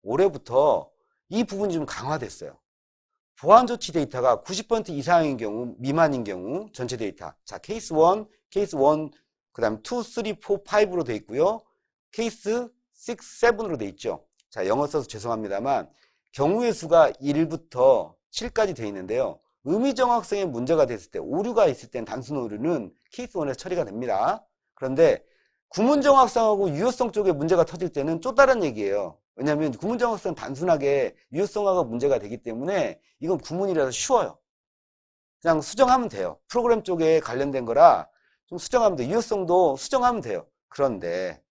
올해부터 이 부분이 좀 강화됐어요. 보안조치 데이터가 90% 이상인 경우, 미만인 경우, 전체 데이터. 자, 케이스 1, 그 다음에 2, 3, 4, 5로 돼 있고요. 케이스 6, 7으로 돼 있죠. 자, 영어 써서 죄송합니다만, 경우의 수가 1부터 7까지 돼 있는데요. 의미 정확성에 문제가 됐을 때, 오류가 있을 땐 단순 오류는 케이스 1에서 처리가 됩니다. 그런데 구문 정확성하고 유효성 쪽에 문제가 터질 때는 또 다른 얘기예요. 왜냐하면 구문 정확성은 단순하게 유효성하고 문제가 되기 때문에 이건 구문이라서 쉬워요. 그냥 수정하면 돼요. 프로그램 쪽에 관련된 거라 좀 수정하면 돼요. 유효성도 수정하면 돼요. 그런데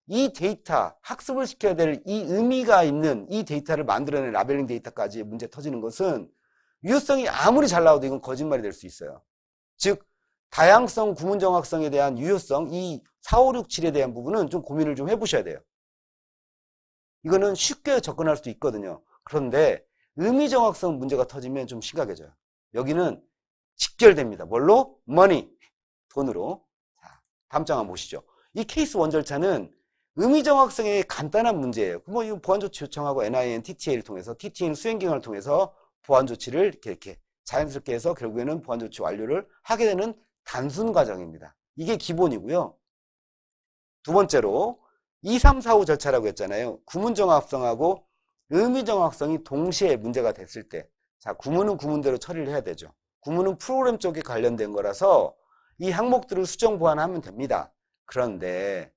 이 데이터, 학습을 시켜야 될 이 의미가 있는 이 데이터를 만들어낸 라벨링 데이터까지 문제 터지는 것은 유효성이 아무리 잘 나와도 이건 거짓말이 될 수 있어요. 즉 다양성, 구문 정확성에 대한 유효성, 이 4, 5, 6, 7에 대한 부분은 좀 고민을 좀 해보셔야 돼요. 이거는 쉽게 접근할 수도 있거든요. 그런데 의미 정확성 문제가 터지면 좀 심각해져요. 여기는 직결됩니다. 뭘로? money, 돈으로. 자, 다음 장 한번 보시죠. 이 케이스 1 절차는 의미 정확성의 간단한 문제예요. 뭐 이거 보안조치 요청하고 NIN, TTA를 통해서 TTA는 수행 기간을 통해서 보안조치를 이렇게 자연스럽게 해서 결국에는 보안조치 완료를 하게 되는 단순 과정입니다. 이게 기본이고요. 두 번째로 2, 3, 4, 5 절차라고 했잖아요. 구문 정확성하고 의미 정확성이 동시에 문제가 됐을 때, 자, 구문은 구문대로 처리를 해야 되죠. 구문은 프로그램 쪽에 관련된 거라서 이 항목들을 수정 보완하면 됩니다. 그런데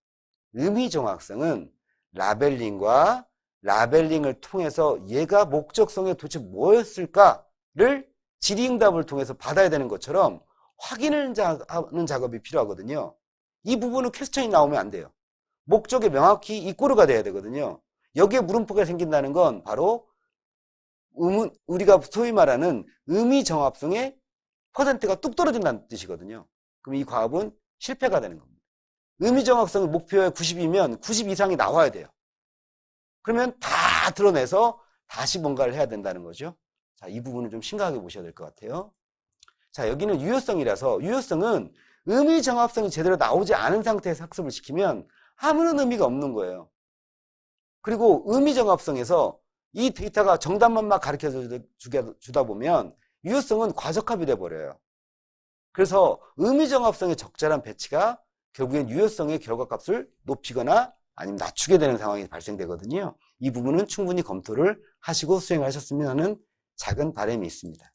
의미 정확성은 라벨링과 라벨링을 통해서 얘가 목적성에 도대체 뭐였을까를 질의응답을 통해서 받아야 되는 것처럼 확인을 하는 작업이 필요하거든요. 이 부분은 퀘스천이 나오면 안 돼요. 목적에 명확히 이꼬르가 돼야 되거든요. 여기에 물음표가 생긴다는 건 바로 우리가 소위 말하는 의미 정합성의 퍼센트가 뚝 떨어진다는 뜻이거든요. 그럼 이 과업은 실패가 되는 겁니다. 의미 정확성 목표에 90이면 90 이상이 나와야 돼요. 그러면 다 드러내서 다시 뭔가를 해야 된다는 거죠. 자, 이 부분을 좀 심각하게 보셔야 될 것 같아요. 자, 여기는 유효성이라서 유효성은 의미 정합성이 제대로 나오지 않은 상태에서 학습을 시키면 아무런 의미가 없는 거예요. 그리고 의미 정합성에서 이 데이터가 정답만 막 가르쳐 주다 보면 유효성은 과적합이 돼버려요. 그래서 의미 정합성의 적절한 배치가 결국엔 유효성의 결과값을 높이거나 아니면 낮추게 되는 상황이 발생되거든요. 이 부분은 충분히 검토를 하시고 수행을 하셨으면 하는 작은 바람이 있습니다.